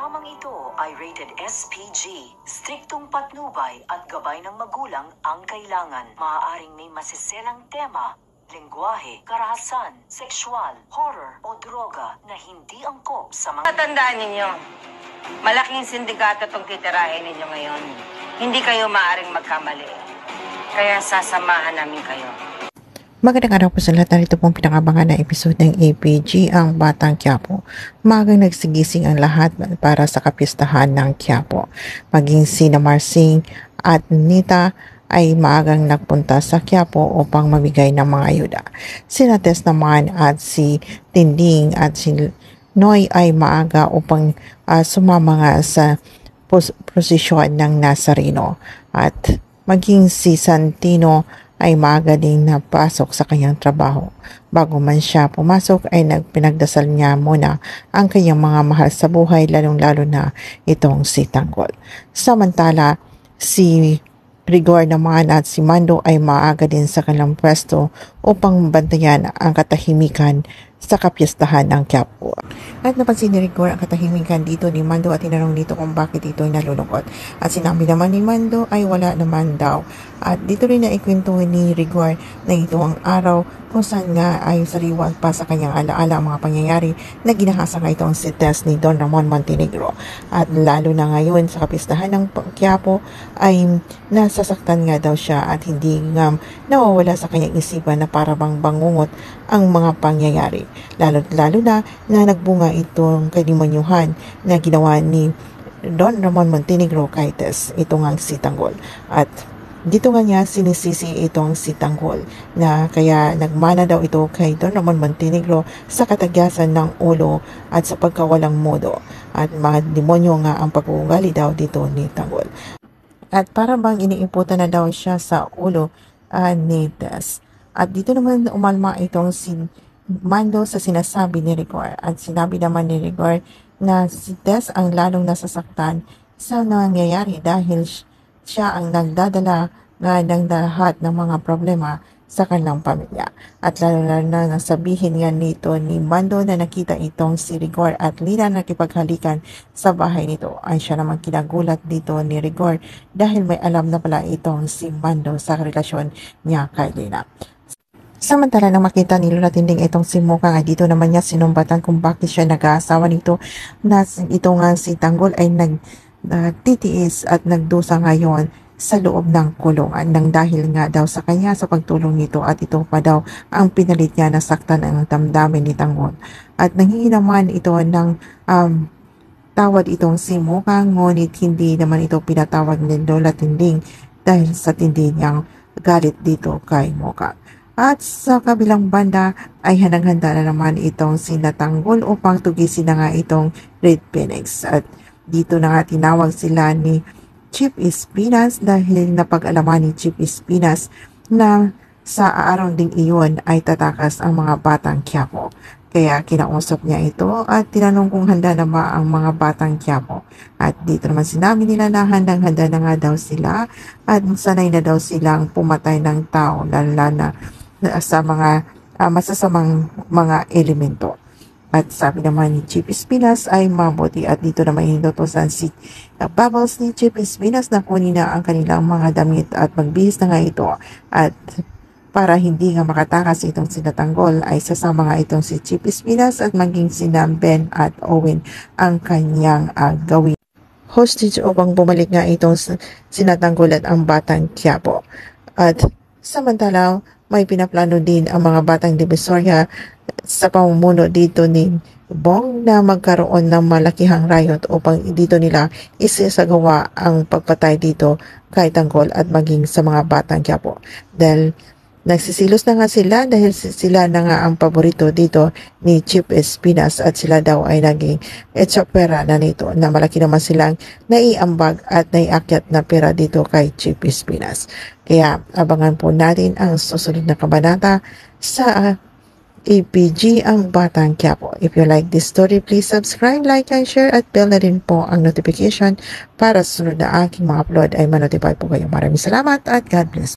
Dramang ito ay rated SPG, striktong patnubay at gabay ng magulang ang kailangan. Maaaring may masiselang tema, lengguwahe, karahasan, sexual, horror o droga na hindi angkop sa mga... Tandaan ninyo, malaking sindikato itong titirahin ninyo ngayon. Hindi kayo maaaring magkamali. Kaya sasamahan namin kayo. Magandang araw po sa lahat. Narito pong pinakabangan na episode ng APG, ang Batang Quiapo. Magang nagsigising ang lahat para sa kapistahan ng Quiapo. Maging sina Marsing at Nita ay maagang nagpunta sa Quiapo upang mamigay ng mga ayuda. Sina Tess naman at si Tinding at si Noy ay maaga upang sumama nga sa prosesyon ng Nazareno. At maging si Santino ay maaga ding napasok sa kanyang trabaho. Bago man siya pumasok ay pinagdasal niya muna ang kanyang mga mahal sa buhay, lalong-lalo na itong si Tanggol. Samantala, si Rigor naman at si Mando ay maaga din sa kanilang pwesto upang bantayan ang katahimikan sa kapistahan ng Quiapo. At napansin ni Rigor ang katahimikan dito ni Mando at tinanong dito kung bakit ito ay nalulungkot. At sinabi naman ni Mando ay wala naman daw. At dito rin na ikwento ni Rigor na ito ang araw kung saan nga ay sariwag pa sa kanyang alaala ang mga pangyayari na ginahasa nga itong si Tess ni Don Ramon Montenegro. At lalo na ngayon sa kapistahan ng Quiapo ay nasasaktan nga daw siya at hindi nga nawawala sa kanyang isipan na para bang bangungot ang mga pangyayari. Lalo na nagbunga itong kadimonyuhan na ginawa ni Don Ramon Montenegro kay Tess, ito nga si Tanggol. At dito nga niya sinisisi itong si Tanggol na kaya nagmana daw ito kay Don Ramon Montenegro sa katagyasan ng ulo at sa pagkawalang modo. At mga demonyo nga ang pag-uugali daw dito ni Tanggol. At para bang iniimputan na daw siya sa ulo ni Tess. At dito naman umalma itong si Mando sa sinasabi ni Rigor. At sinabi naman ni Rigor na si Tess ang lalong nasasaktan sa nangyayari dahil siya ang nagdadala nga ng lahat ng mga problema sa kanilang pamilya. At lalo na nasabihin nga nito ni Mando na nakita itong si Rigor at Lina nakipaghalikan sa bahay nito. Ay siya naman kinagulat dito ni Rigor dahil may alam na pala itong si Mando sa relasyon niya kay Lina. Samantala nang makita ni Lola Tinding itong si Mocha nga dito naman niya sinumbatan kung bakit siya nag-aasawa nito na ito nga si Tanggol ay nagtitiis at nagdusa ngayon sa loob ng kulungan nang dahil nga daw sa kanya sa pagtulong nito at ito pa daw ang pinalit niya na saktan ang damdamin ni Tanggol. At nanghingi naman ito ng tawad itong si Mocha, ngunit hindi naman ito pinatawag ni Lola Tinding dahil sa tindi niyang galit dito kay Mocha. At sa kabilang banda ay handang-handa na naman itong si Tanggol upang tugisin na nga itong Red Phoenix. At dito na nga tinawag sila ni Chief Espinas dahil napag-alaman ni Chief Espinas na sa araw ding iyon ay tatakas ang mga batang Quiapo. Kaya kinausap niya ito at tinanong kung handa na ba ang mga batang Quiapo. At dito naman sinabi nila na handang-handa na nga daw sila at sanay na daw silang pumatay ng tao lalo na sa mga masasamang mga elemento. At sabi naman ni Chief Espinas ay mabuti at dito naman hinutusan si Bubbles ni Chief Espinas na kunin na ang kanilang mga damit at magbihis na nga ito. At para hindi nga makatakas itong si Tanggol ay sasama nga itong si Chief Espinas at maging sina Ben at Owen ang kanyang gawin hostage upang bumalik nga itong si Tanggol at ang batang Quiapo. At samantala may pinaplano din ang mga batang Divisoria sa pamumuno dito ni Bong na magkaroon ng malakihang riot upang dito nila isasagawa ang pagpatay dito kay Tanggol at maging sa mga batang Quiapo. Dahil nagsisilos na nga sila dahil sila na nga ang paborito dito ni Chief Espinas at sila daw ay naging etsapera na nito na malaki naman silang naiambag at naiakyat na pera dito kay Chief Espinas. Kaya abangan po natin ang susunod na kabanata sa APG, ang Batang Quiapo. If you like this story, please subscribe, like, and share at bell na rin po ang notification para sa sunod na aking mga upload ay manotify po kayo. Maraming salamat at God bless.